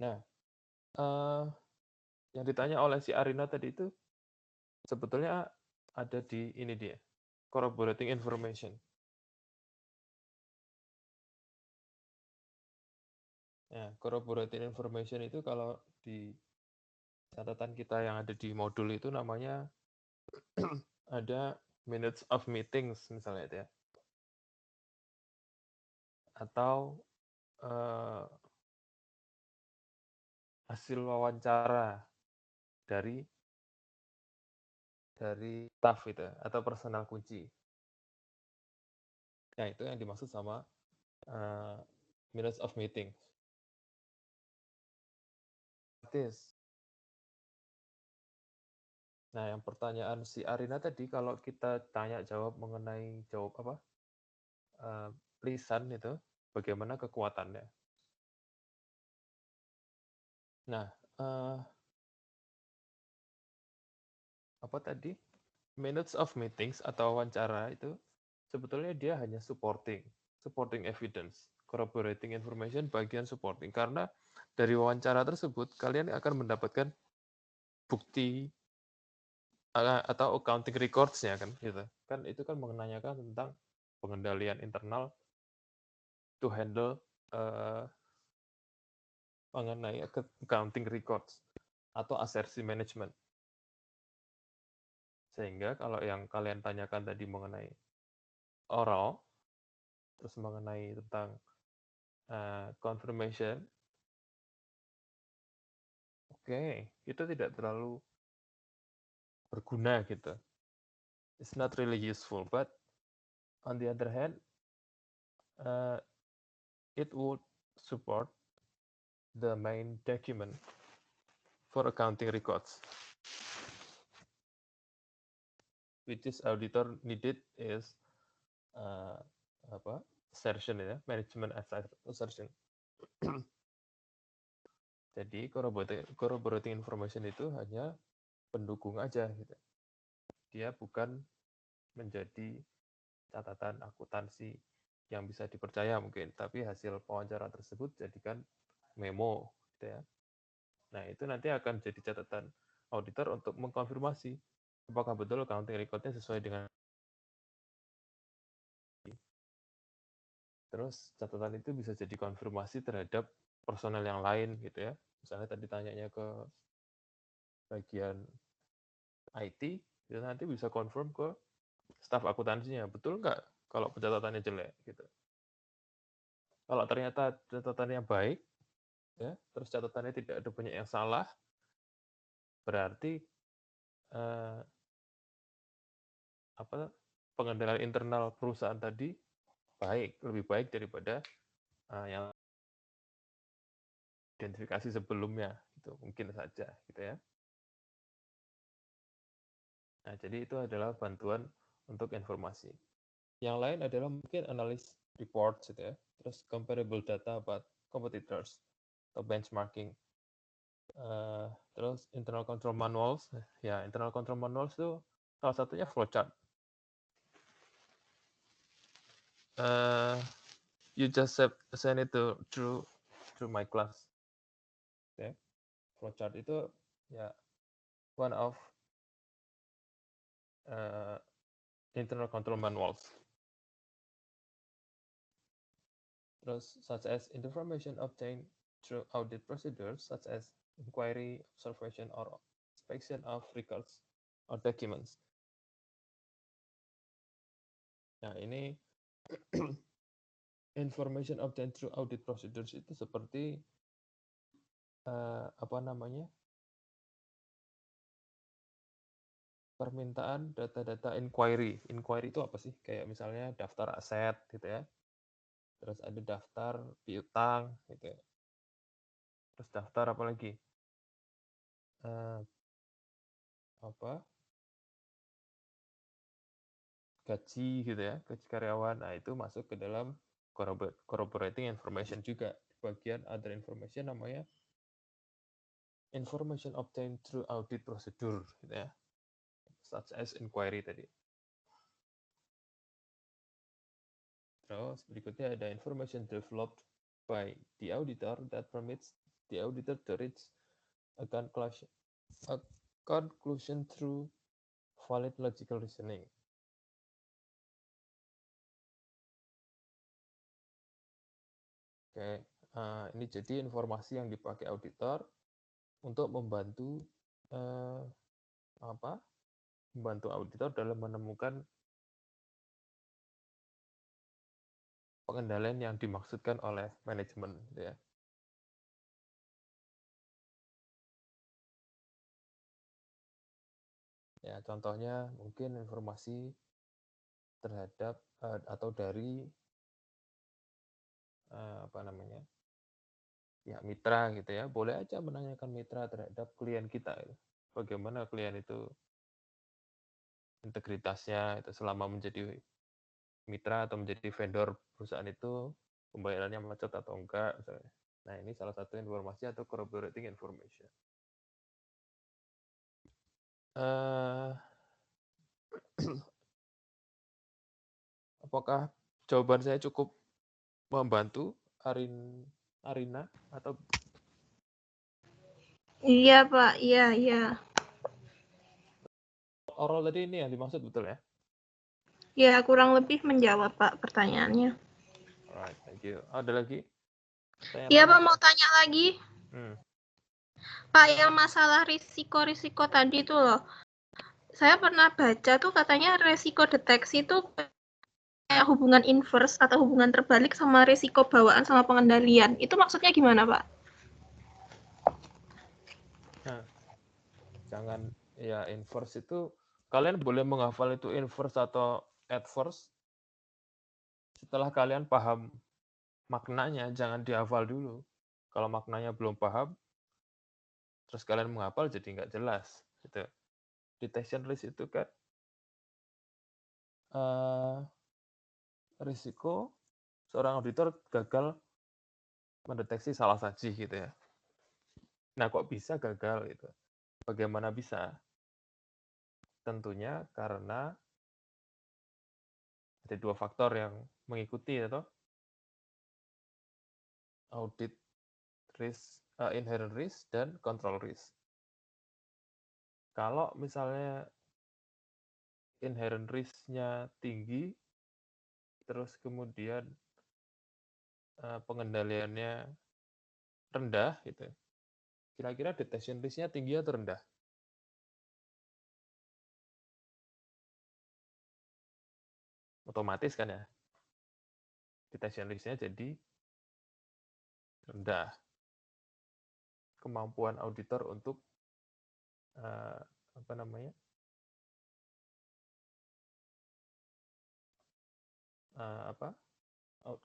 Nah, uh, yang ditanya oleh si Arina tadi itu sebetulnya ada di ini dia, corroborating information. Nah, corroborating information itu kalau di catatan kita yang ada di modul itu namanya ada minutes of meetings misalnya itu ya. Atau hasil wawancara dari staff itu atau personal kunci. Nah, itu yang dimaksud sama minutes of meetings. Nah, yang pertanyaan si Arina tadi, kalau kita tanya jawab mengenai lisan itu, bagaimana kekuatannya? Nah, apa tadi? Minutes of meetings atau wawancara itu sebetulnya dia hanya supporting evidence, corroborating information bagian supporting. Karena dari wawancara tersebut kalian akan mendapatkan bukti atau accounting records-nya kan gitu. Kan itu kan menanyakan tentang pengendalian internal to handle mengenai accounting records atau asersi management. Sehingga kalau yang kalian tanyakan tadi mengenai oral, terus mengenai tentang confirmation, oke, itu tidak terlalu berguna gitu. It's not really useful, but on the other hand, it would support the main document for accounting records, which is auditor needed is assertion ya, management assertion. Jadi corroborating information itu hanya pendukung aja gitu. Dia bukan menjadi catatan akuntansi yang bisa dipercaya mungkin, tapi hasil wawancara tersebut jadikan memo gitu ya. Nah, itu nanti akan jadi catatan auditor untuk mengkonfirmasi apakah betul accounting record-nya sesuai dengan. Terus catatan itu bisa jadi konfirmasi terhadap personel yang lain gitu ya. Misalnya tadi tanyanya ke bagian IT, itu nanti bisa confirm ke staf akuntansinya, betul nggak kalau pencatatannya jelek gitu. Kalau ternyata catatannya baik, ya, terus catatannya tidak ada banyak yang salah, berarti pengendalian internal perusahaan tadi lebih baik daripada yang identifikasi sebelumnya, gitu mungkin saja, gitu ya. Nah, jadi itu adalah bantuan untuk informasi. Yang lain adalah mungkin analis reports, gitu ya. Terus comparable data about competitors atau benchmarking. Terus internal control manuals, ya internal control manuals itu salah satunya flowchart. You just send it through my class. Okay. Flowchart itu ya one of internal control manuals. Terus such as information obtained through audit procedures such as inquiry, observation, or inspection of records or documents. Nah, ini information obtained through audit procedures itu seperti permintaan data-data inquiry. Inquiry itu apa sih? Kayak misalnya daftar aset gitu ya. Terus ada daftar piutang gitu ya. Terus daftar apa lagi? Gaji gitu ya, gaji karyawan. Nah, itu masuk ke dalam corroborating information juga. Bagian other information namanya information obtained through audit procedure gitu ya. Such as inquiry tadi. Terus berikutnya ada information developed by the auditor that permits the auditor to reach a conclusion through valid logical reasoning. Oke, ini jadi informasi yang dipakai auditor untuk membantu membantu auditor dalam menemukan pengendalian yang dimaksudkan oleh manajemen, ya. Ya, contohnya mungkin informasi terhadap atau dari mitra gitu ya. Boleh aja menanyakan mitra terhadap klien kita. Bagaimana klien itu integritasnya itu selama menjadi mitra atau menjadi vendor perusahaan itu, pembayarannya macet atau enggak misalnya. Nah, ini salah satu informasi atau corroborating information. Apakah jawaban saya cukup membantu Arina atau Iya, Pak. Iya. oral tadi ini yang dimaksud betul ya? Ya, kurang lebih menjawab, Pak, pertanyaannya. Alright, thank you. Ada lagi? Iya, Pak, mau tanya lagi. Pak, yang masalah risiko-risiko tadi itu loh. Saya pernah baca tuh katanya risiko deteksi itu kayak hubungan inverse atau hubungan terbalik sama risiko bawaan sama pengendalian. Itu maksudnya gimana, Pak? Nah, jangan ya inverse itu, kalian boleh menghafal itu inverse atau adverse setelah kalian paham maknanya, jangan dihafal dulu. Kalau maknanya belum paham, terus kalian menghafal jadi nggak jelas. Gitu. Detection risk itu kan risiko seorang auditor gagal mendeteksi salah saji gitu ya. Nah, kok bisa gagal gitu? Bagaimana bisa? Tentunya karena ada dua faktor yang mengikuti atau audit risk, inherent risk dan control risk. Kalau misalnya inherent risk-nya tinggi, terus kemudian pengendaliannya rendah, gitu. Kira-kira detection risk-nya tinggi atau rendah? Otomatis kan ya, detection risk-nya jadi rendah. Kemampuan auditor untuk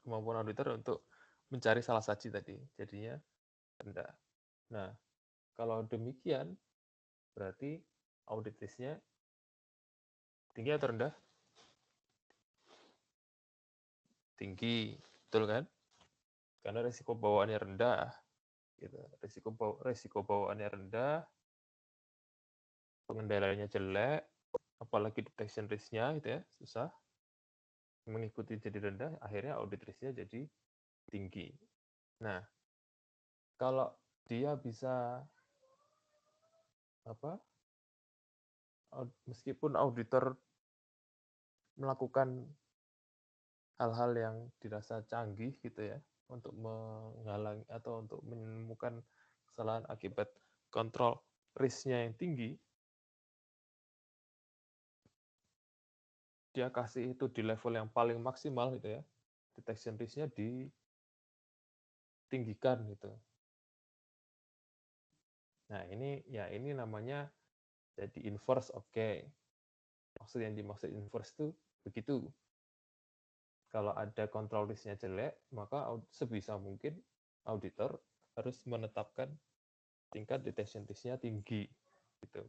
kemampuan auditor untuk mencari salah saji tadi, jadinya rendah. Nah, kalau demikian, berarti audit risk-nya tinggi atau rendah? Tinggi, betul kan? Karena risiko bawaannya rendah. Gitu. Risiko bawaannya rendah, pengendaliannya jelek, apalagi detection risk-nya gitu ya, susah. Mengikuti jadi rendah, akhirnya audit risk-nya jadi tinggi. Nah, kalau dia bisa meskipun auditor melakukan hal-hal yang dirasa canggih gitu ya, untuk menghalangi atau untuk menemukan kesalahan akibat kontrol risk-nya yang tinggi, dia kasih itu di level yang paling maksimal gitu ya, detection risk-nya ditinggikan gitu. Nah, ini namanya jadi inverse, oke. Maksud yang dimaksud inverse itu begitu. Kalau ada kontrol risk-nya jelek, maka sebisa mungkin auditor harus menetapkan tingkat detection risk-nya tinggi gitu.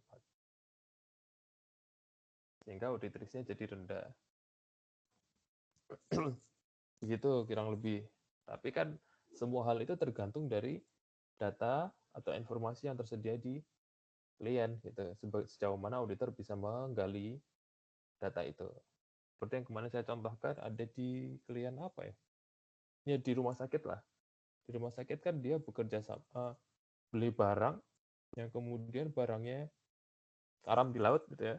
Sehingga audit risk-nya jadi rendah. Begitu kurang lebih. Tapi kan semua hal itu tergantung dari data atau informasi yang tersedia di klien gitu. Sejauh mana auditor bisa menggali data itu. Seperti yang kemarin saya contohkan ada di klien apa ya? Ya di rumah sakit lah. Di rumah sakit kan dia bekerja sama, beli barang, yang kemudian barangnya karam di laut gitu ya.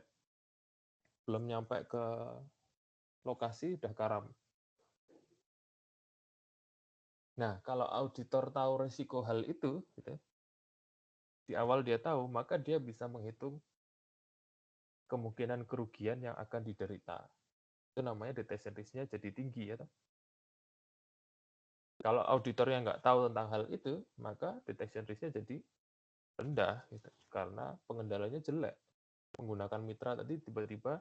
Belum nyampe ke lokasi udah karam. Nah, kalau auditor tahu resiko hal itu, gitu, di awal dia tahu, maka dia bisa menghitung kemungkinan kerugian yang akan diderita. Itu namanya detection risk-nya jadi tinggi ya. Kalau auditor yang nggak tahu tentang hal itu, maka detection risk-nya jadi rendah, gitu. Karena pengendaliannya jelek. Menggunakan mitra tadi tiba-tiba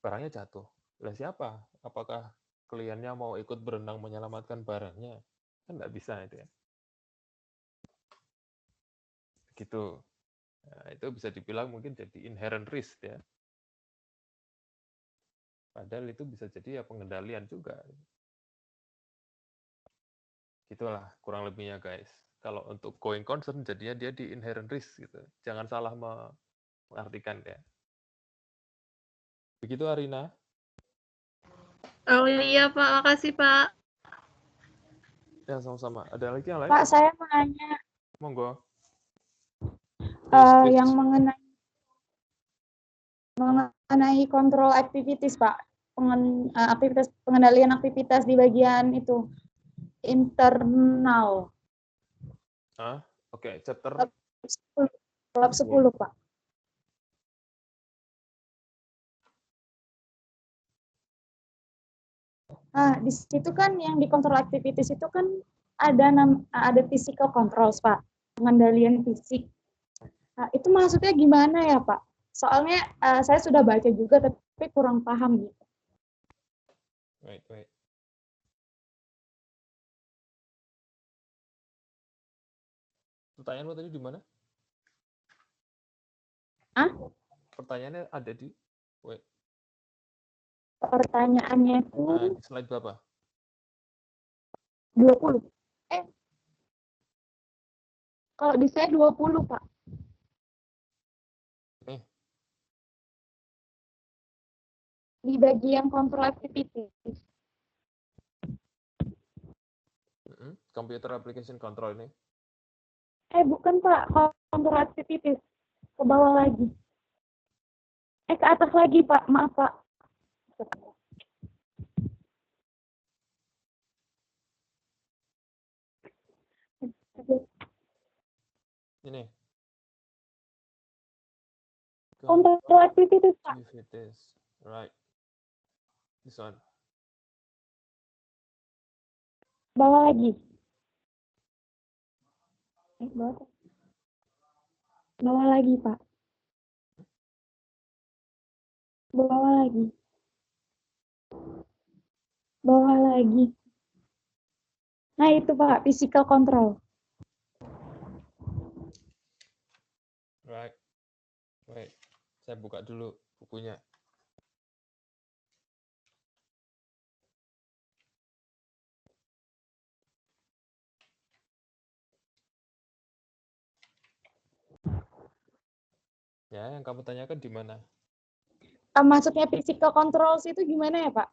barangnya jatuh. Lah siapa? Apakah kliennya mau ikut berenang menyelamatkan barangnya? Kan nggak bisa itu ya. Gitu. Nah, itu bisa dibilang mungkin jadi inherent risk ya. Padahal itu bisa jadi ya pengendalian juga. Gitulah kurang lebihnya guys. Kalau untuk going concern jadinya dia di inherent risk gitu. Jangan salah mengartikan ya. Begitu Arina. Oh iya Pak, makasih Pak. Ya sama-sama. Ada lagi yang lain? Pak, saya mau nanya Monggo. yang mengenai kontrol activities, Pak. Pengendalian aktivitas di bagian itu internal. Oke, chapter Bab 10, Pak. Nah, di situ kan yang dikontrol activities itu kan ada physical controls, Pak. Pengendalian fisik. Nah, itu maksudnya gimana ya, Pak? Soalnya saya sudah baca juga tapi kurang paham gitu. Wait. Pertanyaanmu tadi di mana? Pertanyaannya ada di Pertanyaannya itu di slide berapa? 20. Kalau di saya 20, Pak. Di bagian control activities. Computer application control ini. Bukan Pak, control activities. Ke bawah lagi. Ke atas lagi Pak, maaf Pak. Ini. Control activities Pak. Activities. Right. This one. Bawah lagi. Bawah lagi Pak. Bawah lagi. Bawah lagi. Nah itu Pak, physical control. Right. Wait. Saya buka dulu bukunya. Ya, yang kamu tanyakan di mana? Maksudnya physical controls itu gimana ya Pak?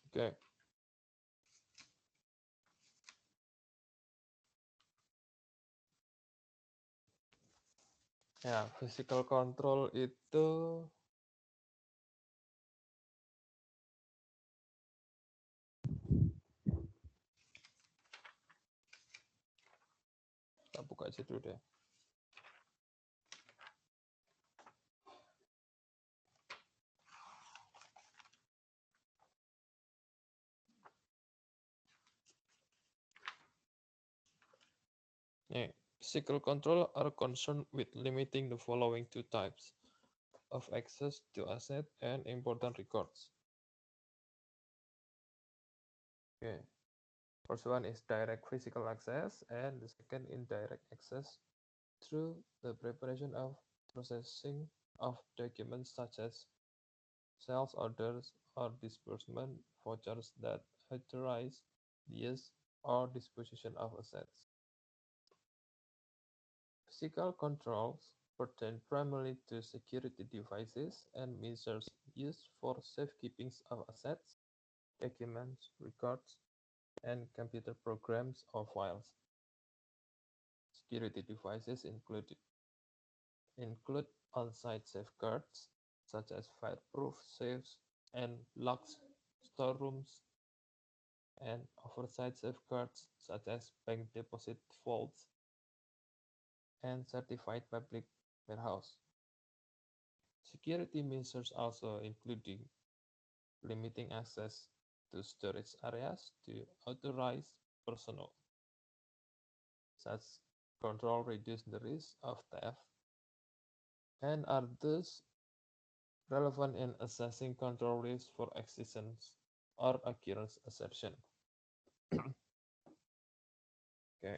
Oke. Ya, physical control itu kita buka aja dulu deh. Physical control are concerned with limiting the following two types of access to asset and important records. Okay. First one is direct physical access, and the second indirect access through the preparation of processing of documents such as sales orders or disbursement vouchers that authorize the use or disposition of assets. Physical controls pertain primarily to security devices and measures used for safekeeping of assets, documents, records, and computer programs or files. Security devices include on-site safeguards, such as fireproof safes and locked storerooms, and oversight safeguards, such as bank deposit vaults and certified public warehouse. Security measures also including limiting access to storage areas to authorized personnel. Such control reduce the risk of theft and are thus relevant in assessing control risks for existence or occurrence assertion. Okay.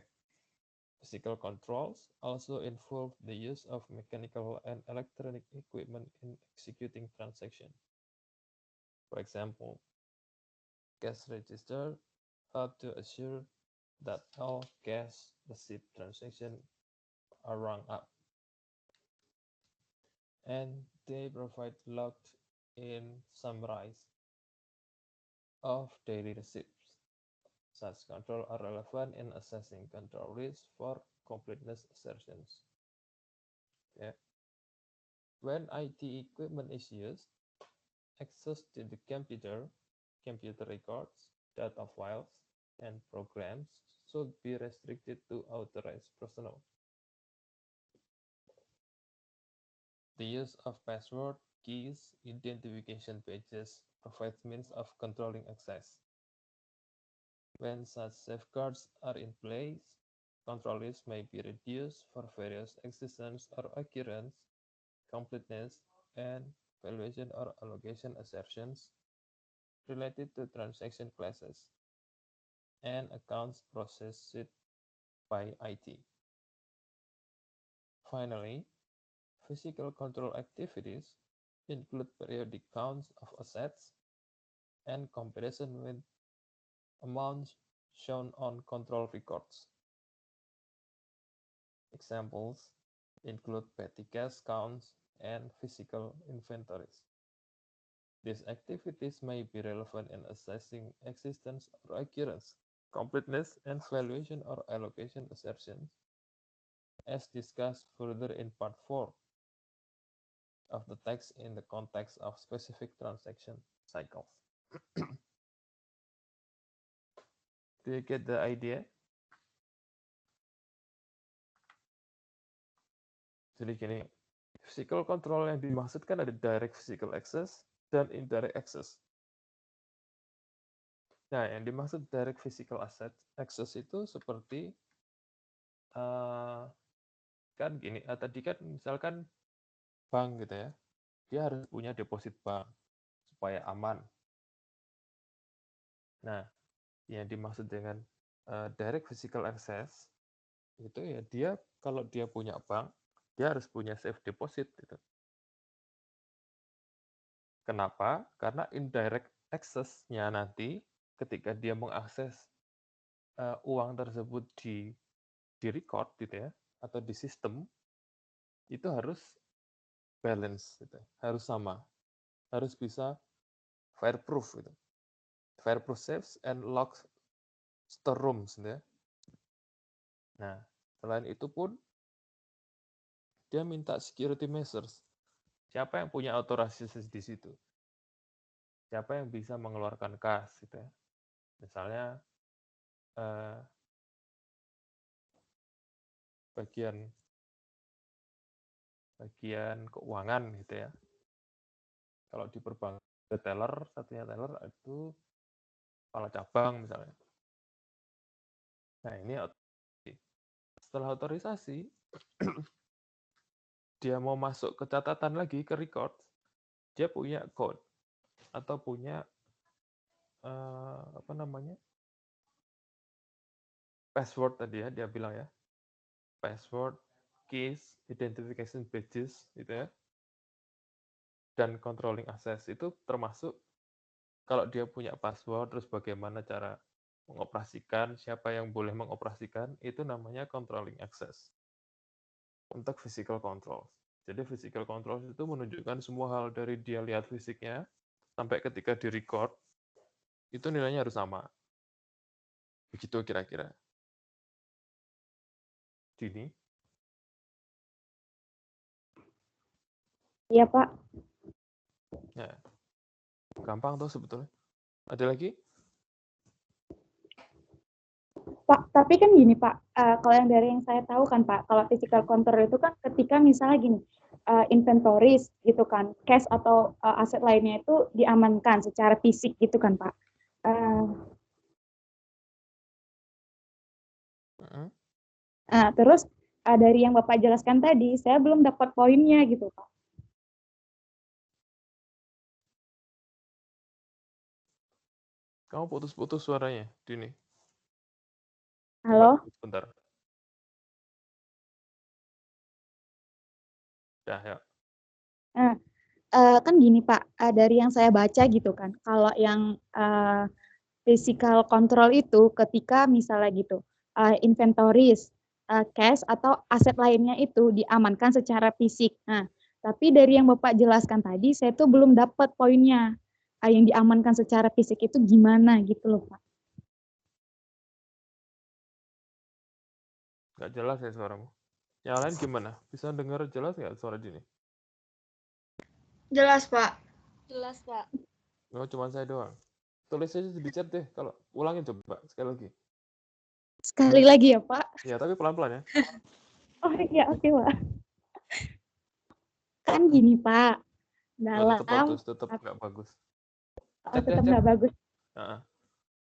Physical controls also involve the use of mechanical and electronic equipment in executing transactions. For example, cash register help to assure that all cash receipt transactions are rung up, and they provide logged in summarize of daily receipts. Such control are relevant in assessing control risk for completeness assertions. Okay. When IT equipment is used, access to the computer records, data files, and programs should be restricted to authorized personnel. The use of password, keys, identification badges provides means of controlling access. When such safeguards are in place, control risk may be reduced for various existence or occurrence, completeness, and valuation or allocation assertions related to transaction classes and accounts processed by IT. Finally, physical control activities include periodic counts of assets and comparison with amounts shown on control records. Examples include petty cash counts and physical inventories. These activities may be relevant in assessing existence or occurrence, completeness, and valuation or allocation assertions, as discussed further in Part 4 of the text in the context of specific transaction cycles. Do you get the idea? Jadi gini, physical control yang dimaksudkan ada direct physical access dan indirect access. Nah, yang dimaksud direct physical access itu seperti kan gini, tadi kan misalkan bank gitu ya, dia harus punya deposit bank supaya aman. Nah, yang dimaksud dengan direct physical access itu ya dia kalau dia punya bank, dia harus punya safe deposit gitu. Kenapa? Karena indirect access-nya nanti ketika dia mengakses uang tersebut di record gitu ya atau di sistem itu harus balance gitu, harus sama, harus bisa fireproof gitu. Fireproof safes and locked storerooms gitu ya. Nah, selain itu pun dia minta security measures. Siapa yang punya otorisasi di situ? Siapa yang bisa mengeluarkan kas gitu ya. Misalnya bagian keuangan gitu ya. Kalau di perbankan ada teller, satunya teller itu kepala cabang misalnya. Nah, ini setelah otorisasi dia mau masuk ke catatan lagi ke record, dia punya code atau punya password tadi ya, dia bilang ya. Password, keys, identification badges gitu ya. Dan controlling access itu termasuk kalau dia punya password, terus bagaimana cara mengoperasikan, siapa yang boleh mengoperasikan, itu namanya controlling access. untuk physical control. Jadi physical control itu menunjukkan semua hal dari dia lihat fisiknya sampai ketika di record itu nilainya harus sama. Begitu kira-kira. Dini? Iya, Pak. Ya. Gampang tuh sebetulnya. Ada lagi? Pak, tapi kan gini Pak, kalau yang dari yang saya tahu kan Pak, kalau physical control itu kan ketika misalnya gini, inventories gitu kan, cash atau aset lainnya itu diamankan secara fisik gitu kan Pak. Terus dari yang Bapak jelaskan tadi, saya belum dapat poinnya gitu Pak. Kamu putus-putus suaranya, Dini. Halo? Bentar. Dah, ya. Kan gini Pak, dari yang saya baca gitu kan, kalau yang physical control itu ketika misalnya gitu, inventories, cash atau aset lainnya itu diamankan secara fisik. Nah, tapi dari yang Bapak jelaskan tadi, saya tuh belum dapat poinnya. Yang diamankan secara fisik itu gimana gitu loh Pak. Nggak jelas ya suaramu. Yang lain gimana? Bisa dengar jelas nggak suara Dini? Jelas, Pak. Jelas Pak. Oh, cuma saya doang. Tulis aja di chat deh. Kalau ulangin coba sekali lagi. Sekali lagi ya Pak. Ya, tapi pelan-pelan ya. Oh iya, oke Pak. Kan gini Pak, Tetap dalam bagus, tetap nggak bagus. tetap nggak bagus.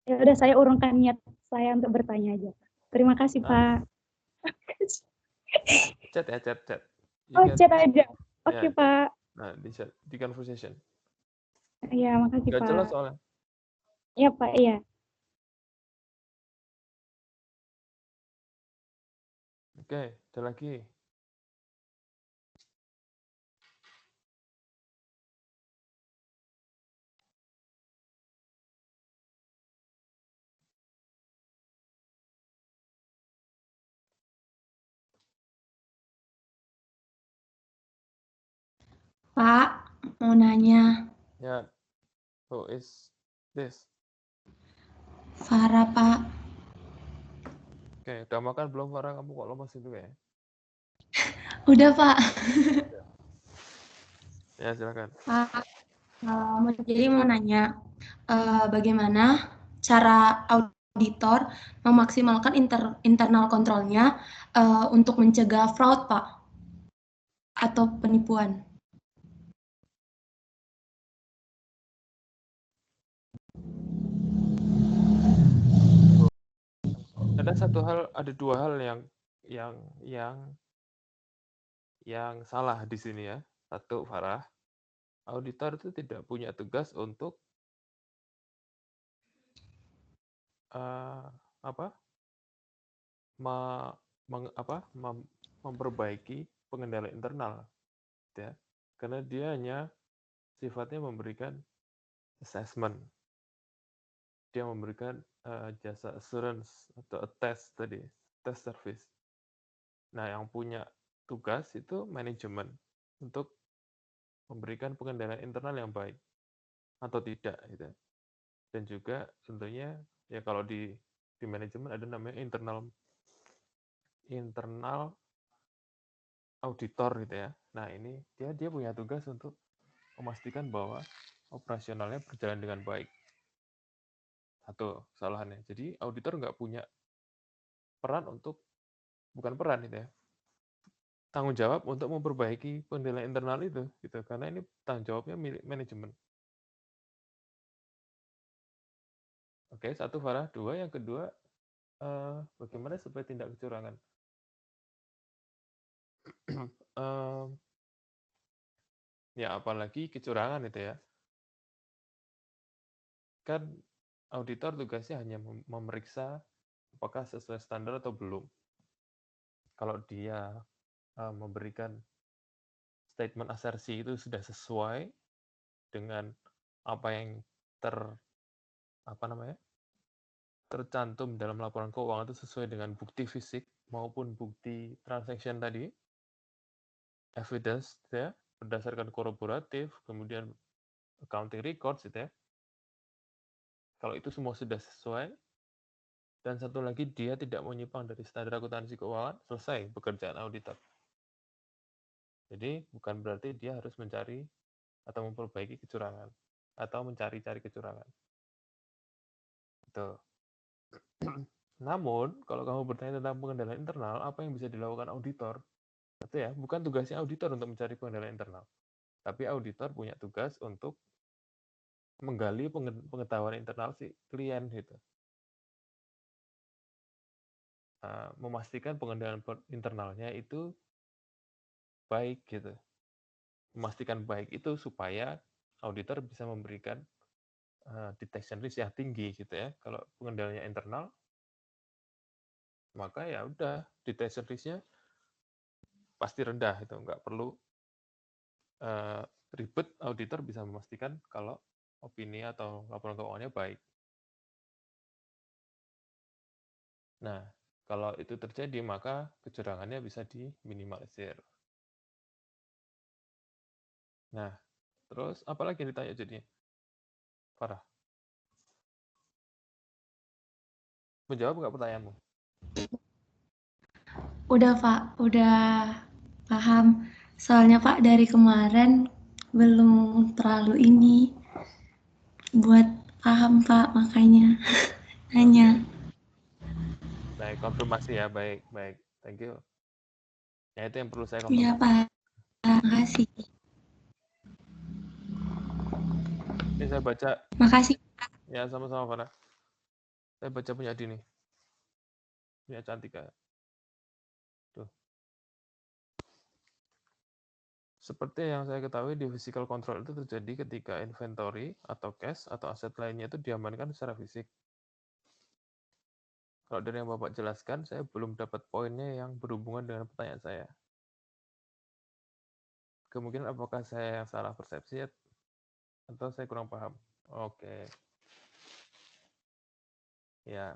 Ya udah, saya urungkan niat saya untuk bertanya aja. Terima kasih Pak. Chat ya, chat. Chat aja. Oke Pak. Nah, di chat, di conversation. Iya, makasih Nggak Pak. jelas soalnya. Iya Pak, iya. Oke, ada lagi. Pak, mau nanya. Ya, who is this? Farah, Pak. Oke, udah makan belum Farah? Kamu kok lemas itu ya? Udah, Pak. Ya, silakan. Pak, jadi mau nanya, bagaimana cara auditor memaksimalkan internal kontrolnya untuk mencegah fraud, Pak, atau penipuan? Ada dua hal yang salah di sini ya. Satu, Farah, auditor itu tidak punya tugas untuk memperbaiki pengendalian internal, ya. Karena dia hanya sifatnya memberikan assessment, dia memberikan jasa assurance atau test service. Nah, yang punya tugas itu manajemen untuk memberikan pengendalian internal yang baik atau tidak, gitu. Dan juga tentunya ya kalau di manajemen ada namanya internal auditor gitu ya. Nah, ini dia punya tugas untuk memastikan bahwa operasionalnya berjalan dengan baik. Satu kesalahannya. Jadi auditor nggak punya bukan peran gitu ya, tanggung jawab untuk memperbaiki penilaian internal itu gitu, karena ini tanggung jawabnya milik manajemen. Oke, satu Farah. Dua, yang kedua, bagaimana supaya tindak kecurangan. Ya apalagi kecurangan itu ya. Kan auditor tugasnya hanya memeriksa apakah sesuai standar atau belum. Kalau dia memberikan statement asersi itu sudah sesuai dengan apa yang tercantum dalam laporan keuangan, itu sesuai dengan bukti fisik maupun bukti transaction tadi, evidence ya, berdasarkan kolaboratif, kemudian accounting records gitu ya. Kalau itu semua sudah sesuai, dan satu lagi dia tidak menyimpang dari standar akuntansi keuangan, selesai pekerjaan auditor. Jadi bukan berarti dia harus mencari atau memperbaiki kecurangan atau mencari-cari kecurangan. Gitu. Namun, kalau kamu bertanya tentang pengendalian internal, apa yang bisa dilakukan auditor? Itu ya, bukan tugasnya auditor untuk mencari pengendalian internal. Tapi auditor punya tugas untuk menggali pengetahuan internal si klien gitu. Memastikan pengendalian internalnya itu baik gitu. Memastikan baik itu supaya auditor bisa memberikan detection risk yang tinggi gitu ya. Kalau pengendaliannya internal, maka ya udah detection risk-nya pasti rendah itu, nggak perlu ribet, auditor bisa memastikan kalau opini atau laporan keuangannya baik. Nah, kalau itu terjadi, maka kecurangannya bisa diminimalisir. Nah, terus apa lagi yang ditanya jadinya? Farah, menjawab nggak pertanyaanmu? Udah Pak, udah paham. Soalnya Pak dari kemarin belum terlalu ini buat paham Pak, makanya nanya. Baik, konfirmasi ya, baik, baik. Thank you. Ya, itu yang perlu saya Iya konfirmasi. Pak, makasih. Ini saya baca. Makasih. Ya, sama-sama, Farah. Saya baca punya Adi nih. Punya Cantika. Tuh. Seperti yang saya ketahui, di physical control itu terjadi ketika inventory atau cash atau aset lainnya itu diamankan secara fisik. Kalau dari yang Bapak jelaskan, saya belum dapat poinnya yang berhubungan dengan pertanyaan saya. Kemungkinan apakah saya yang salah persepsi atau saya kurang paham? Oke. Ya.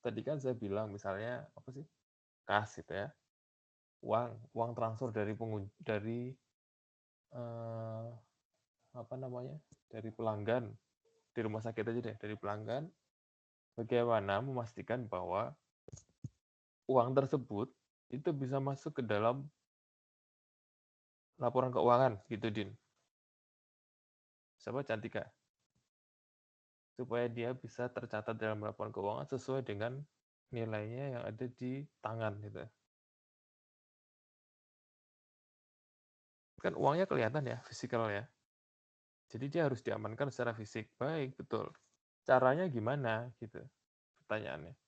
Tadi kan saya bilang misalnya apa sih? Kas itu ya. Uang transfer dari apa namanya? Dari pelanggan di rumah sakit aja deh, dari pelanggan. Bagaimana memastikan bahwa uang tersebut itu bisa masuk ke dalam laporan keuangan gitu, Din. Siapa Cantika? Supaya dia bisa tercatat dalam laporan keuangan sesuai dengan nilainya yang ada di tangan gitu. Kan uangnya kelihatan ya, fisikal ya. Jadi dia harus diamankan secara fisik. Baik, betul. Caranya gimana gitu pertanyaannya.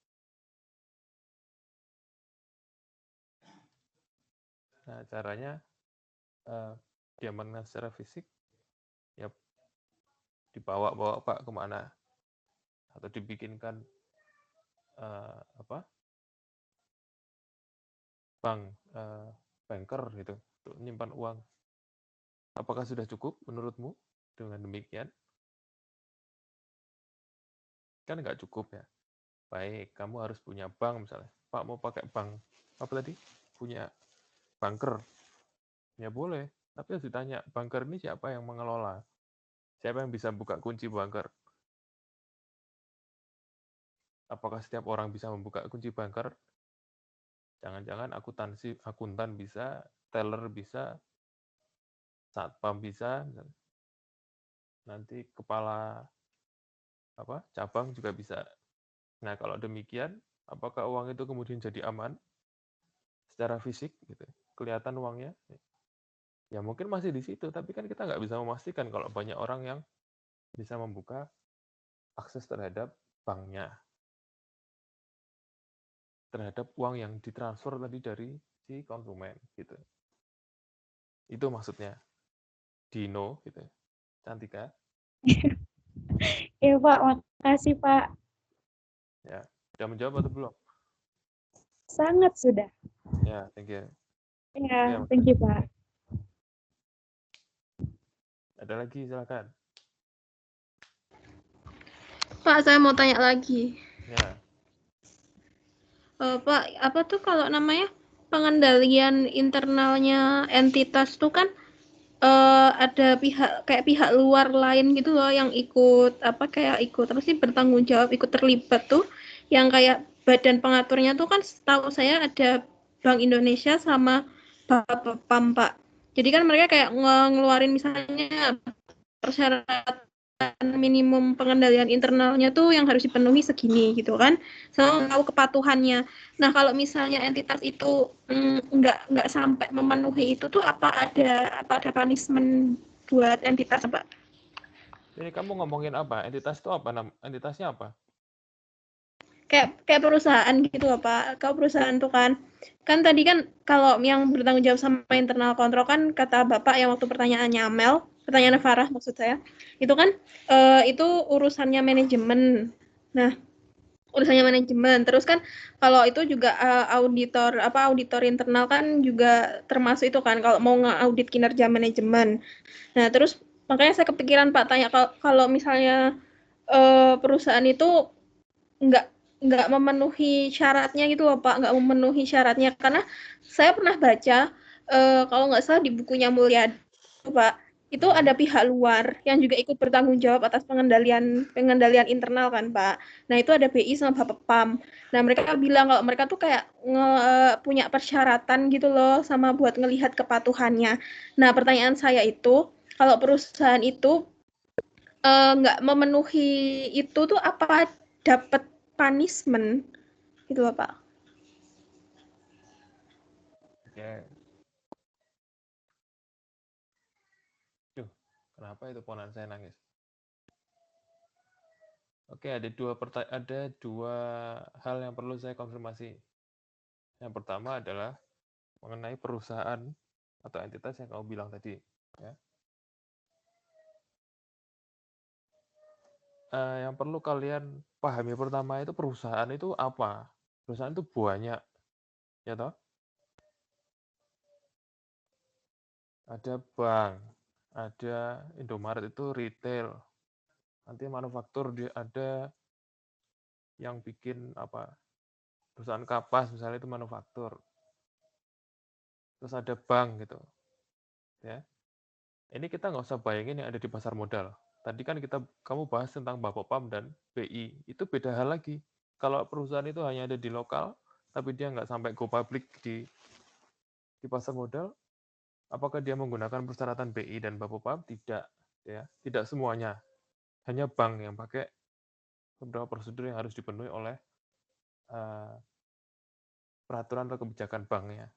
Nah, caranya diamankan secara fisik ya dibawa Pak kemana atau dibikinkan banker gitu untuk menyimpan uang. Apakah sudah cukup menurutmu dengan demikian? Kan nggak cukup ya. Baik, kamu harus punya bank misalnya. Pak mau pakai bank apa tadi? Punya banker. Ya boleh, tapi harus ditanya, banker ini siapa yang mengelola? Siapa yang bisa buka kunci banker? Apakah setiap orang bisa membuka kunci banker? Jangan-jangan akuntan bisa, teller bisa, satpam bisa, nanti kepala cabang juga bisa. Nah, kalau demikian, apakah uang itu kemudian jadi aman secara fisik gitu? Kelihatan uangnya? Ya mungkin masih di situ, tapi kan kita nggak bisa memastikan kalau banyak orang yang bisa membuka akses terhadap banknya, terhadap uang yang ditransfer tadi dari si konsumen gitu. Itu maksudnya. Dino gitu. Cantika. Iya Pak, makasih Pak. Ya, sudah menjawab atau belum? Sangat sudah. Ya, thank you. Iya, thank you Pak. Ada lagi, silakan. Pak, saya mau tanya lagi. Ya. Pak, apa tuh kalau namanya pengendalian internalnya entitas tuh kan ada pihak luar lain gitu loh yang ikut bertanggung jawab, ikut terlibat tuh, yang kayak badan pengaturnya tuh kan setahu saya ada Bank Indonesia sama Bapepam, Pak. Jadi kan mereka kayak ngeluarin misalnya persyaratan minimum pengendalian internalnya tuh yang harus dipenuhi segini gitu kan, sama tahu kepatuhannya. Nah kalau misalnya entitas itu nggak sampai memenuhi itu tuh apa ada punishment buat entitas, Pak? Ini kamu ngomongin apa? Entitas itu apa? Entitasnya apa? Kayak perusahaan gitu loh, Pak. Kalau perusahaan tuh kan tadi kan kalau yang bertanggung jawab sama internal kontrol kan kata Bapak yang waktu pertanyaannya pertanyaan Farah maksud saya, itu kan itu urusannya manajemen. Nah, urusannya manajemen. Terus kan kalau itu juga auditor internal kan juga termasuk itu kan kalau mau nge-audit kinerja manajemen. Nah, terus makanya saya kepikiran Pak tanya kalau misalnya perusahaan itu nggak memenuhi syaratnya gitu loh Pak, nggak memenuhi syaratnya karena saya pernah baca kalau nggak salah di bukunya Mulyadi Pak, itu ada pihak luar yang juga ikut bertanggung jawab atas pengendalian internal kan Pak. Nah itu ada BI sama Bapepam. Nah mereka bilang kalau mereka tuh kayak punya persyaratan gitu loh sama buat ngelihat kepatuhannya. Nah pertanyaan saya itu kalau perusahaan itu nggak memenuhi itu tuh apa dapat punishment gitu loh Pak? Oke. Duh, kenapa itu ponan saya nangis? Oke, ada dua hal yang perlu saya konfirmasi. Yang pertama adalah mengenai perusahaan atau entitas yang kamu bilang tadi. Ya. Yang perlu kalian pahami pertama itu perusahaan itu apa? Perusahaan itu banyak, ya toh? Ada bank, ada Indomaret itu retail, nanti manufaktur ada yang bikin apa? Perusahaan kapas misalnya itu manufaktur. Terus ada bank gitu, ya. Ini kita nggak usah bayangin yang ada di pasar modal. Tadi kan kamu bahas tentang Bapepam dan BI, itu beda hal lagi. Kalau perusahaan itu hanya ada di lokal, tapi dia nggak sampai go public di pasar modal, apakah dia menggunakan persyaratan BI dan Bapepam? Tidak, ya, tidak semuanya. Hanya bank yang pakai beberapa prosedur yang harus dipenuhi oleh peraturan atau kebijakan banknya.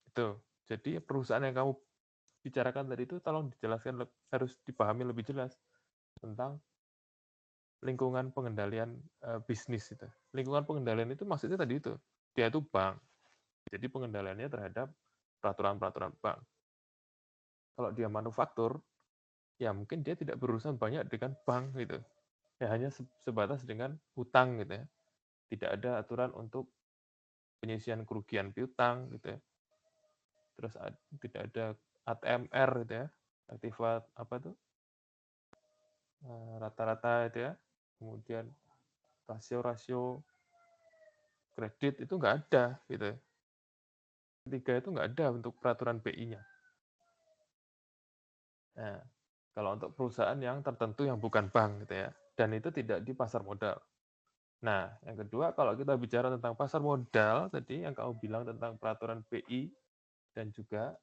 Itu. Jadi perusahaan yang kamu bicarakan tadi itu tolong dijelaskan, harus dipahami lebih jelas tentang lingkungan pengendalian bisnis itu. Lingkungan pengendalian itu maksudnya tadi itu, dia itu bank. Jadi pengendaliannya terhadap peraturan-peraturan bank. Kalau dia manufaktur, ya mungkin dia tidak berurusan banyak dengan bank gitu. Ya hanya sebatas dengan hutang gitu ya. Tidak ada aturan untuk penyisian kerugian piutang gitu ya. Terus tidak ada ATMR gitu ya. Aktifat apa tuh? Rata-rata itu ya. Kemudian rasio-rasio kredit itu nggak ada gitu. Ketiga itu nggak ada untuk peraturan BI-nya. Nah, kalau untuk perusahaan yang tertentu yang bukan bank gitu ya, dan itu tidak di pasar modal. Nah, yang kedua kalau kita bicara tentang pasar modal tadi yang kamu bilang tentang peraturan BI dan juga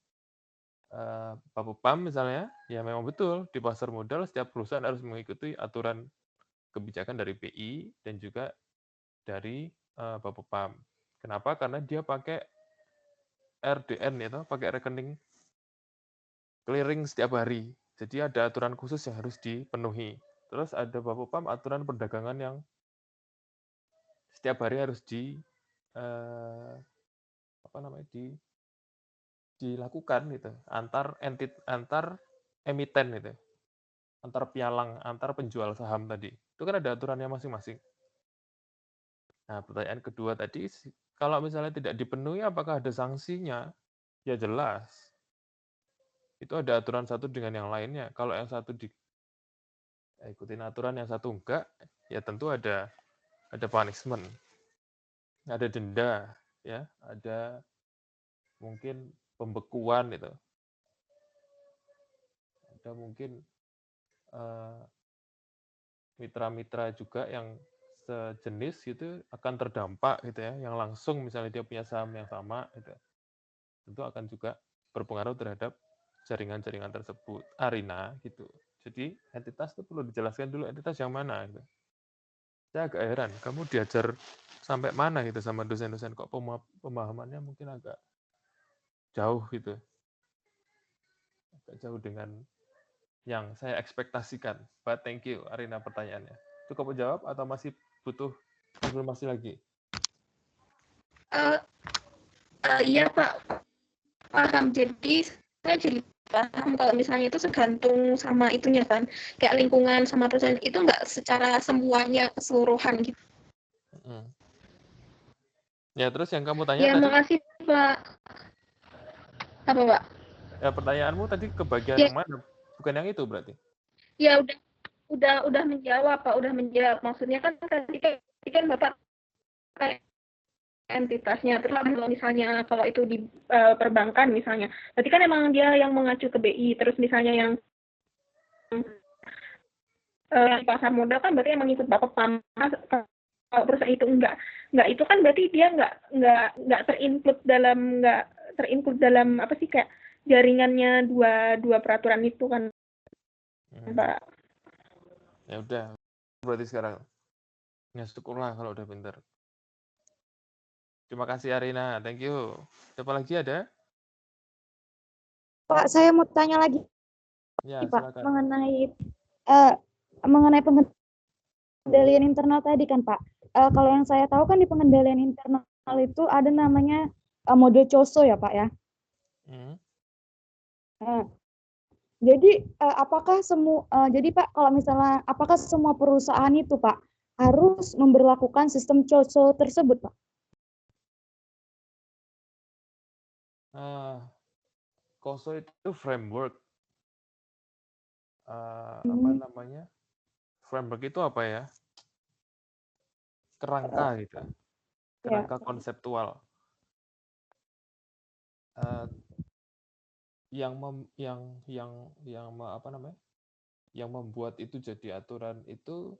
Bapepam misalnya, ya memang betul di pasar modal setiap perusahaan harus mengikuti aturan kebijakan dari BI dan juga dari Bapepam. Kenapa? Karena dia pakai RDN itu, pakai rekening clearing setiap hari. Jadi ada aturan khusus yang harus dipenuhi. Terus ada Bapepam aturan perdagangan yang setiap hari harus dilakukan gitu, antar emiten gitu, antar pialang, antar penjual saham tadi. Itu kan ada aturannya masing-masing. Nah, pertanyaan kedua tadi, kalau misalnya tidak dipenuhi, apakah ada sanksinya? Ya jelas. Itu ada aturan satu dengan yang lainnya. Kalau yang satu ikutin aturan, yang satu enggak, ya tentu ada punishment, ada denda, ya, ada mungkin pembekuan itu. Ada mungkin mitra-mitra juga yang sejenis gitu akan terdampak gitu ya, yang langsung misalnya dia punya saham yang sama gitu. Tentu akan juga berpengaruh terhadap jaringan-jaringan tersebut. Arina gitu. Jadi entitas itu perlu dijelaskan dulu entitas yang mana gitu. Saya agak heran, kamu diajar sampai mana gitu sama dosen-dosen, kok pemahamannya mungkin agak jauh gitu. Agak jauh dengan yang saya ekspektasikan. But thank you, Arina, pertanyaannya. Cukup menjawab atau masih butuh konfirmasi lagi? Iya Pak, paham. Jadi saya jadi paham kalau misalnya itu tergantung sama itunya kan, kayak lingkungan sama perusahaan itu nggak secara semuanya keseluruhan gitu. Ya, terus yang kamu tanya Ya, tadi? makasih Pak. Apa Pak? Ya, pertanyaanmu tadi ke bagian Ya, yang mana? Bukan yang itu berarti? ya udah menjawab Pak, udah menjawab. Maksudnya kan tadi kan Bapak kayak entitasnya, terus kalau misalnya kalau itu di perbankan misalnya, berarti kan emang dia yang mengacu ke BI, terus misalnya yang pasar modal kan berarti emang ikut Bapepam. Kalau perusahaan itu enggak itu kan berarti dia nggak terinclude dalam apa sih, kayak jaringannya dua peraturan itu kan Pak. Ya udah, berarti sekarang ya syukurlah kalau udah pinter. Terima kasih Arina, thank you. Siapa lagi ada? Pak, saya mau tanya lagi, Ya, Pak, silakan. mengenai pengendalian internal tadi kan, Pak. Kalau yang saya tahu kan di pengendalian internal itu ada namanya mode COSO ya, Pak ya. Jadi apakah jadi Pak, kalau misalnya apakah semua perusahaan itu Pak harus memberlakukan sistem COSO tersebut, Pak? COSO itu framework. Apa namanya? Framework itu apa ya? Kerangka gitu. Kerangka konseptual. Yang membuat itu jadi aturan itu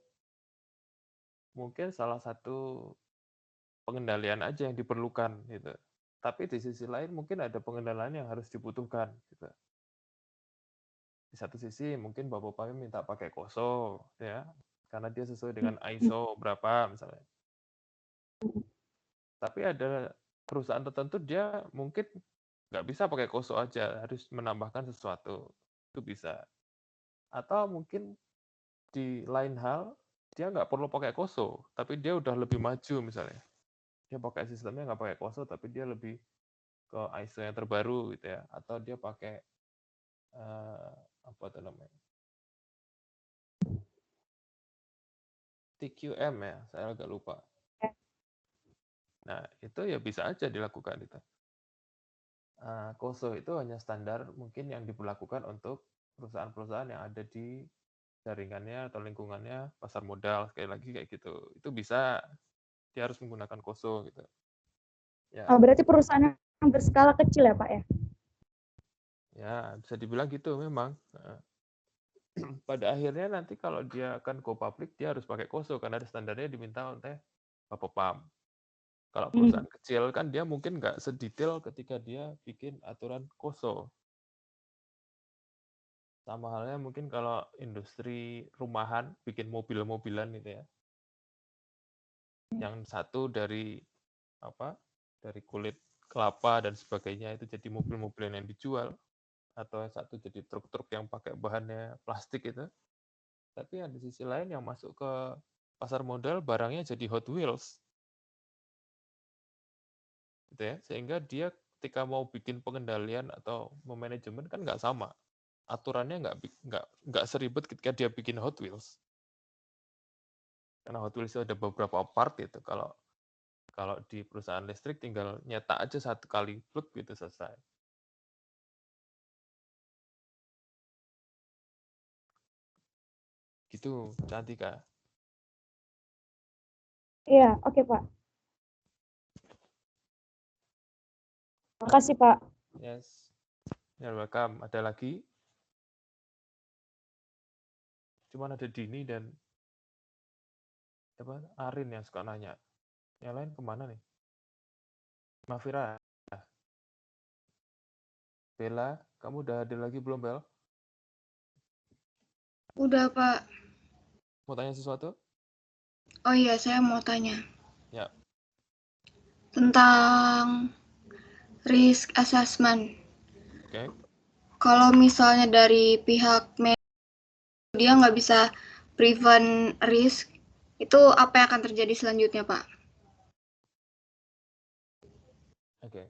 mungkin salah satu pengendalian aja yang diperlukan gitu. Tapi di sisi lain mungkin ada pengendalian yang harus dibutuhkan gitu. Di satu sisi mungkin Bapak Pami minta pakai COSO ya, karena dia sesuai dengan ISO berapa misalnya. Tapi ada perusahaan tertentu dia mungkin nggak bisa pakai COSO aja, harus menambahkan sesuatu. Itu bisa. Atau mungkin di lain hal dia nggak perlu pakai COSO, tapi dia udah lebih maju misalnya. Dia pakai sistemnya nggak pakai COSO, tapi dia lebih ke ISO yang terbaru gitu ya, atau dia pakai apa itu namanya, TQM ya, saya agak lupa. Nah itu ya bisa aja dilakukan itu. COSO itu hanya standar mungkin yang diberlakukan untuk perusahaan-perusahaan yang ada di jaringannya atau lingkungannya pasar modal, sekali lagi kayak gitu. Itu bisa, dia harus menggunakan COSO gitu. Ya. Berarti perusahaan yang berskala kecil ya Pak ya? Ya, bisa dibilang gitu memang. Pada akhirnya nanti kalau dia akan go public, dia harus pakai COSO karena ada standarnya diminta oleh Bapepam. Kalau perusahaan kecil kan dia mungkin nggak sedetail ketika dia bikin aturan COSO. Sama halnya mungkin kalau industri rumahan bikin mobil-mobilan gitu ya. Yang satu dari dari kulit kelapa dan sebagainya itu jadi mobil-mobilan yang dijual, atau yang satu jadi truk-truk yang pakai bahannya plastik itu. Tapi ada sisi lain yang masuk ke pasar modal barangnya jadi Hot Wheels. Gitu ya. Sehingga dia ketika mau bikin pengendalian atau memanajemen kan nggak sama. Aturannya nggak seribet ketika dia bikin Hot Wheels. Karena Hot Wheels itu ada beberapa part itu. Kalau di perusahaan listrik tinggal nyetak aja satu kali plug gitu selesai. Gitu, Cantika. Iya, oke Pak. Makasih, Pak. Yes. You're welcome. Ada lagi? Cuman ada Dini dan Arin yang suka nanya. Yang lain kemana nih? Mafira. Bella, kamu udah ada lagi belum, Bel? Udah, Pak. Mau tanya sesuatu? Oh iya, saya mau tanya. Ya. Tentang risk assessment. Oke. Kalau misalnya dari pihak dia nggak bisa prevent risk, itu apa yang akan terjadi selanjutnya, Pak? Oke.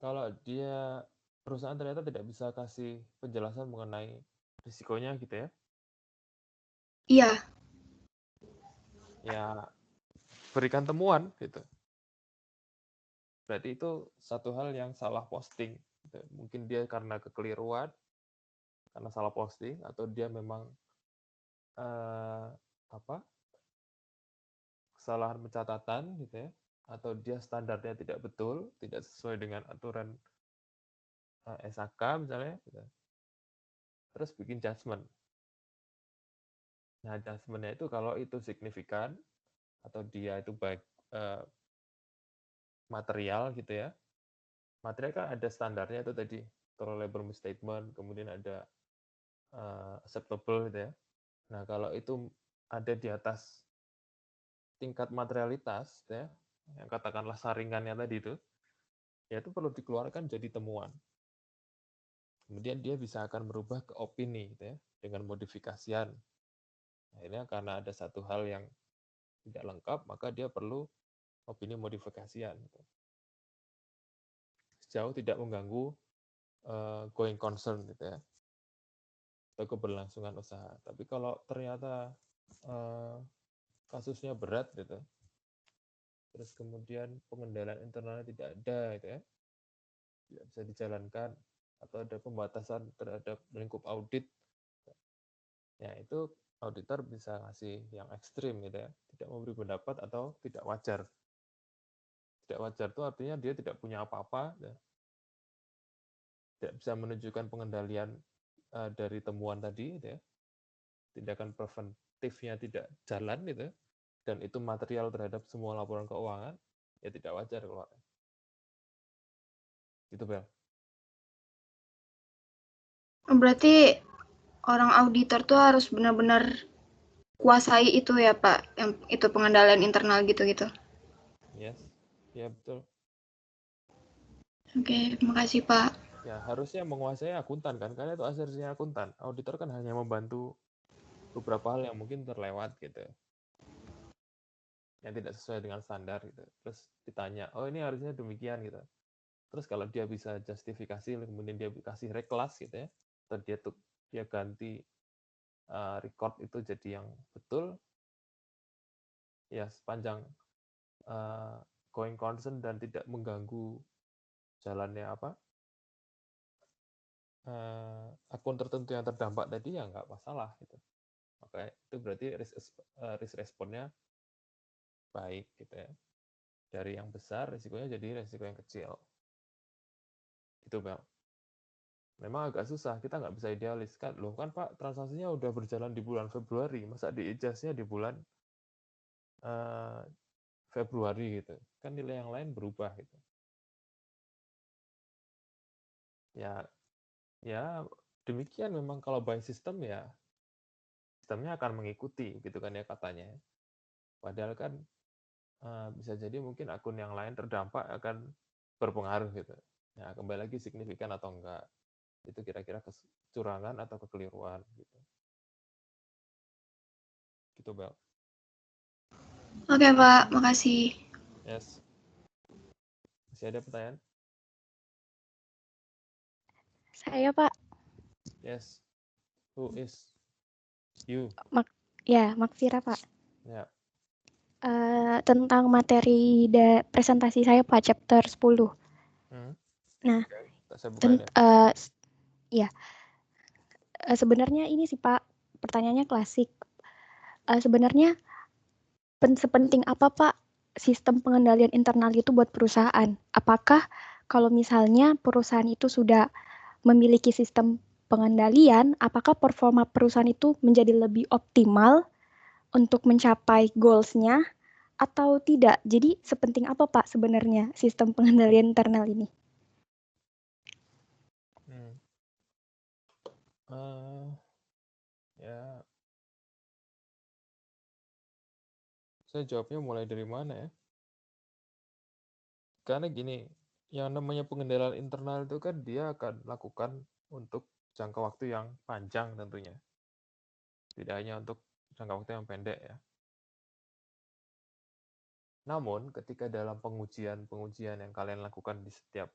Kalau dia perusahaan ternyata tidak bisa kasih penjelasan mengenai risikonya gitu ya. Iya. Ya, berikan temuan gitu. Berarti itu satu hal yang salah posting. Gitu. Mungkin dia karena kekeliruan, karena salah posting, atau dia memang kesalahan pencatatan gitu ya, atau dia standarnya tidak betul, tidak sesuai dengan aturan SAK misalnya, gitu. Terus bikin judgement. Nah, judgement-nya itu kalau itu signifikan atau dia itu baik material gitu ya. Material kan ada standarnya itu tadi, tolerable misstatement, kemudian ada acceptable gitu ya. Nah, kalau itu ada di atas tingkat materialitas gitu ya, yang katakanlah saringannya tadi itu, ya itu perlu dikeluarkan jadi temuan. Kemudian dia bisa akan merubah ke opini gitu ya, dengan modifikasian. Akhirnya karena ada satu hal yang tidak lengkap, maka dia perlu opini modifikasian. Gitu. Sejauh tidak mengganggu going concern gitu ya, atau keberlangsungan usaha. Tapi kalau ternyata kasusnya berat gitu, terus kemudian pengendalian internalnya tidak ada gitu ya, tidak bisa dijalankan, atau ada pembatasan terhadap lingkup audit, ya itu auditor bisa ngasih yang ekstrim gitu ya, tidak memberi pendapat atau tidak wajar. Tidak wajar itu artinya dia tidak punya apa-apa, ya. Tidak bisa menunjukkan pengendalian dari temuan tadi, gitu ya. Tindakan preventifnya tidak jalan, gitu, dan itu material terhadap semua laporan keuangan, ya tidak wajar keluarnya. Gitu, Bel. Berarti orang auditor tuh harus benar-benar kuasai itu ya, Pak, yang itu pengendalian internal gitu-gitu. Yes, ya betul. Oke, makasih, Pak. Ya, harusnya menguasai akuntan kan, karena itu asesnya akuntan. Auditor kan hanya membantu beberapa hal yang mungkin terlewat gitu. Yang tidak sesuai dengan standar gitu. Terus ditanya, oh ini harusnya demikian gitu. Terus kalau dia bisa justifikasi, kemudian dia kasih reklas gitu ya, atau dia ganti record itu jadi yang betul, ya sepanjang going concern dan tidak mengganggu jalannya akun tertentu yang terdampak tadi, ya nggak masalah gitu. Maka itu berarti risk responnya baik gitu ya. Dari yang besar risikonya jadi risiko yang kecil. Gitu, Bel. Memang agak susah, kita nggak bisa idealis kan. Loh kan Pak, transaksinya udah berjalan di bulan Februari, masa di-adjust-nya di bulan Februari gitu. Kan nilai yang lain berubah gitu. Ya demikian memang kalau by system ya sistemnya akan mengikuti gitu kan ya katanya. Padahal kan bisa jadi mungkin akun yang lain terdampak akan berpengaruh gitu. Nah, kembali lagi signifikan atau enggak. Itu kira-kira kecurangan atau kekeliruan gitu. Gitu, Bel. Oke, Pak. Makasih. Yes. Masih ada pertanyaan? Saya, Pak. Yes. Who is you? Makfira, Pak. Ya. Tentang materi presentasi saya, Pak, chapter 10. Nah, Saya bukain ya. Sebenarnya ini sih, Pak, pertanyaannya klasik. Sebenarnya sepenting apa, Pak, sistem pengendalian internal itu buat perusahaan? Apakah kalau misalnya perusahaan itu sudah memiliki sistem pengendalian, apakah performa perusahaan itu menjadi lebih optimal untuk mencapai goals-nya atau tidak? Jadi sepenting apa Pak sebenarnya sistem pengendalian internal ini? Ya, saya jawabnya mulai dari mana ya? Karena gini, yang namanya pengendalian internal itu kan dia akan lakukan untuk jangka waktu yang panjang tentunya. Tidak hanya untuk jangka waktu yang pendek ya. Namun, ketika dalam pengujian yang kalian lakukan di setiap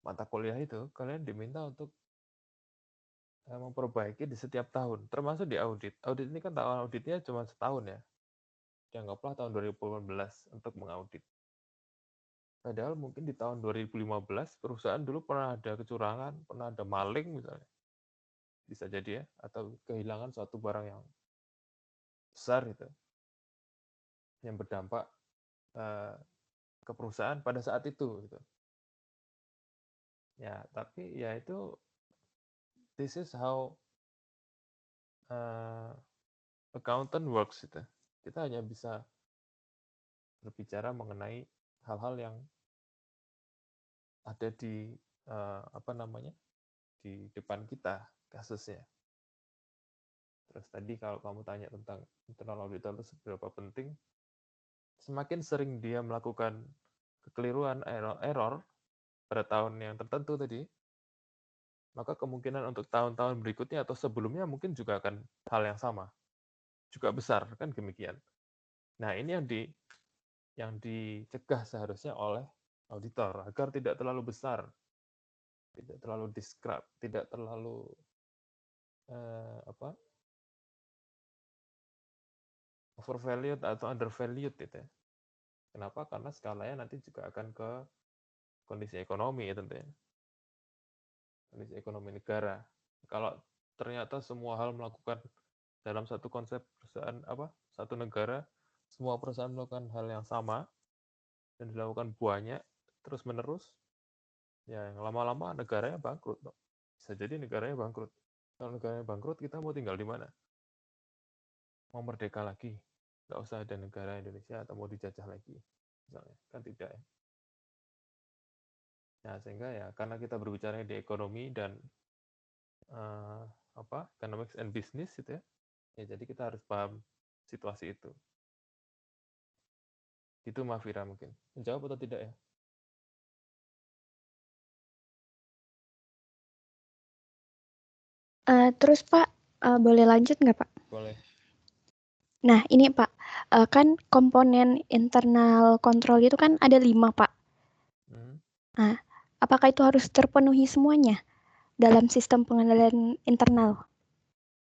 mata kuliah itu, kalian diminta untuk memperbaiki di setiap tahun, termasuk di audit. Audit ini kan tahun auditnya cuma setahun ya. Dianggaplah tahun 2018 untuk mengaudit. Padahal mungkin di tahun 2015 perusahaan dulu pernah ada kecurangan, pernah ada maling misalnya. Bisa jadi ya, atau kehilangan suatu barang yang besar itu. Yang berdampak ke perusahaan pada saat itu gitu. Ya, tapi ya itu this is how accountant works gitu. Kita hanya bisa berbicara mengenai hal-hal yang ada di di depan kita kasusnya. Terus tadi kalau kamu tanya tentang internal auditor itu seberapa penting, semakin sering dia melakukan kekeliruan, error pada tahun yang tertentu tadi, maka kemungkinan untuk tahun-tahun berikutnya atau sebelumnya mungkin juga akan hal yang sama. Juga besar, kan demikian. Nah, ini yang dicegah seharusnya oleh auditor agar tidak terlalu besar, tidak terlalu describe, tidak terlalu overvalued atau undervalued gitu ya. Kenapa? Karena skalanya nanti juga akan ke kondisi ekonomi ya tentunya. Kondisi ekonomi negara. Kalau ternyata semua hal melakukan dalam satu konsep perusahaan satu negara, semua perusahaan melakukan hal yang sama dan dilakukan banyak terus menerus, ya yang lama-lama negaranya bangkrut. Bisa jadi negaranya bangkrut. Kalau negaranya bangkrut, kita mau tinggal di mana? Mau merdeka lagi? Nggak usah ada negara Indonesia atau mau dijajah lagi? Misalnya, kan tidak ya. Nah, sehingga ya karena kita berbicara di ekonomi dan economics and business gitu ya. Ya jadi kita harus paham situasi itu. Itu Mafira mungkin. Menjawab atau tidak ya? Terus Pak, boleh lanjut nggak Pak? Boleh. Nah ini Pak, kan komponen internal kontrol itu kan ada 5 Pak. Nah, apakah itu harus terpenuhi semuanya dalam sistem pengendalian internal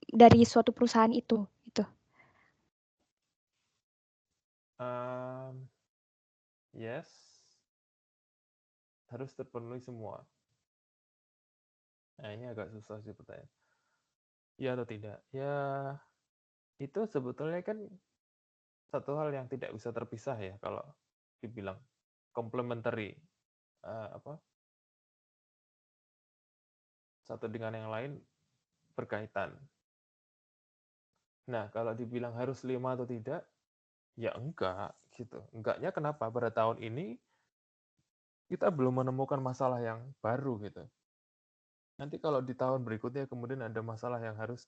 dari suatu perusahaan itu? Yes, harus terpenuhi semua. Nah ini agak susah sih pertanyaan. Ya atau tidak? Ya itu sebetulnya kan satu hal yang tidak bisa terpisah ya kalau dibilang complementary satu dengan yang lain berkaitan. Nah, kalau dibilang harus 5 atau tidak, ya enggak gitu. Enggaknya kenapa? Pada tahun ini kita belum menemukan masalah yang baru gitu. Nanti kalau di tahun berikutnya kemudian ada masalah yang harus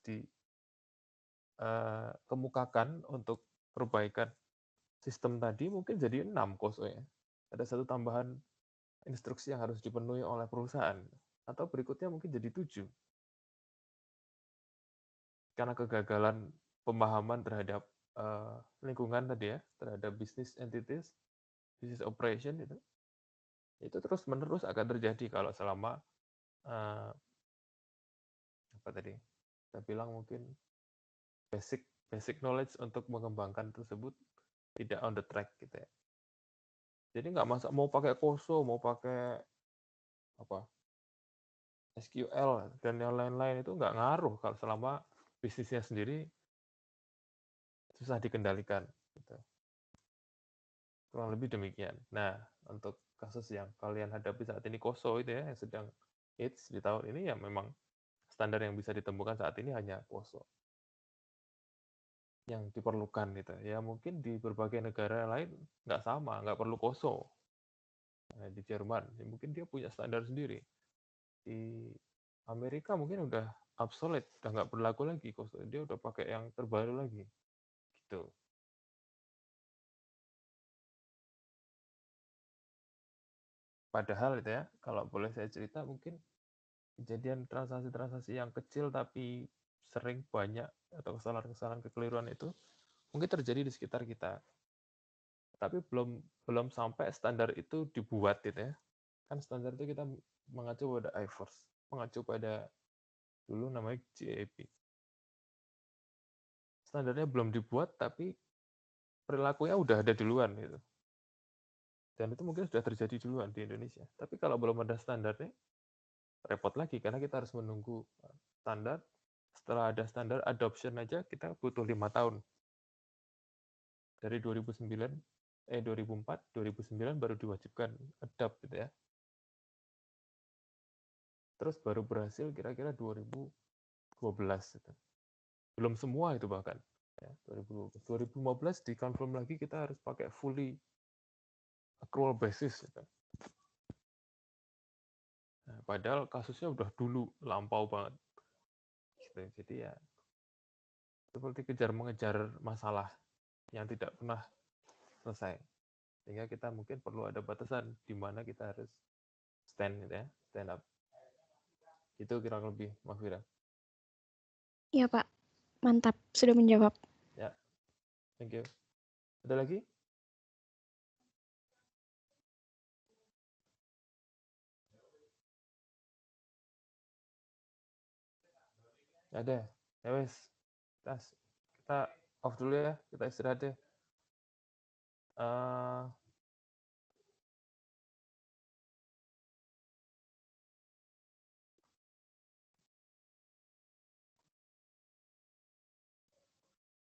dikemukakan untuk perbaikan sistem tadi, mungkin jadi 6 kosonya. Ada satu tambahan instruksi yang harus dipenuhi oleh perusahaan. Atau berikutnya mungkin jadi 7. Karena kegagalan pemahaman terhadap lingkungan tadi ya, terhadap business entities, business operation itu terus menerus akan terjadi kalau selama kita bilang mungkin basic knowledge untuk mengembangkan tersebut tidak on the track gitu ya. Jadi nggak masalah mau pakai Koso, mau pakai SQL dan yang lain-lain itu nggak ngaruh kalau selama bisnisnya sendiri susah dikendalikan. Gitu. Kurang lebih demikian. Nah, untuk kasus yang kalian hadapi saat ini KOSO itu ya, yang sedang hits di tahun ini, ya memang standar yang bisa ditemukan saat ini hanya KOSO. Yang diperlukan gitu. Ya mungkin di berbagai negara lain nggak sama, nggak perlu KOSO. Nah, di Jerman, ya mungkin dia punya standar sendiri. Di Amerika mungkin udah obsolete, udah nggak berlaku lagi KOSO. Dia udah pakai yang terbaru lagi. Gitu. Padahal itu ya, kalau boleh saya cerita mungkin kejadian transaksi-transaksi yang kecil tapi sering banyak atau kesalahan-kesalahan kekeliruan itu mungkin terjadi di sekitar kita. Tapi belum sampai standar itu dibuat gitu ya. Kan standar itu kita mengacu pada IFRS, mengacu pada dulu namanya GAAP. Standarnya belum dibuat tapi perilakunya udah ada duluan gitu. Dan itu mungkin sudah terjadi duluan di Indonesia. Tapi kalau belum ada standarnya, repot lagi karena kita harus menunggu standar. Setelah ada standar adoption aja kita butuh 5 tahun. Dari 2004, 2009 baru diwajibkan adopt gitu ya. Terus baru berhasil kira-kira 2012 gitu. Belum semua itu bahkan. Ya, 2015 dikonfirm lagi kita harus pakai fully accrual basis gitu. Nah, padahal kasusnya udah dulu lampau banget. Gitu. Jadi ya seperti kejar-mengejar masalah yang tidak pernah selesai. Sehingga kita mungkin perlu ada batasan di mana kita harus stand gitu ya, stand up. Itu kira lebih, Mas Fira. Iya, Pak. Mantap, sudah menjawab. Ya, thank you. Ada lagi? Ada. Ya wes. Kita off dulu ya, kita istirahat deh.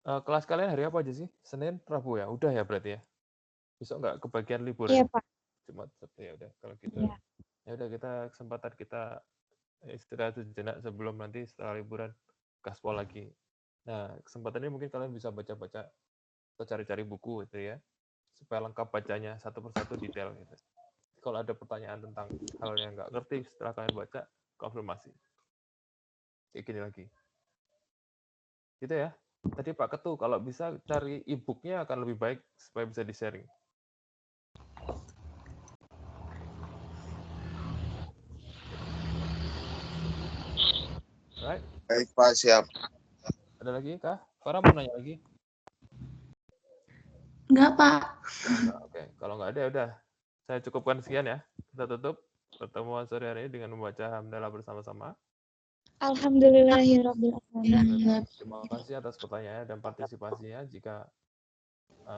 Kelas kalian hari apa aja sih? Senin, Rabu ya? Udah ya berarti ya? Besok nggak kebagian libur Iya, ya? Pak. Jumat, Sabtu ya udah. Kalau gitu, Iya. ya udah kita kesempatan kita istirahat sejenak sebelum nanti setelah liburan gaspol lagi. Nah, kesempatan ini mungkin kalian bisa baca-baca atau cari-cari buku gitu ya, supaya lengkap bacanya satu persatu detail gitu. Kalau ada pertanyaan tentang hal yang nggak ngerti setelah kalian baca, konfirmasi. Kayak gini lagi. Gitu ya. Tadi Pak Ketu, kalau bisa cari e-booknya akan lebih baik supaya bisa di-sharing. Alright. Baik, Pak, siap. Ada lagi, Kak? Farah mau nanya lagi? Enggak, Pak. Enggak, oke. Kalau nggak ada, udah. Saya cukupkan sekian ya. Kita tutup pertemuan sore hari ini dengan membaca hamdalah bersama-sama. Alhamdulillahirrabbilalamin. Terima kasih atas pertanyaannya dan partisipasinya. Jika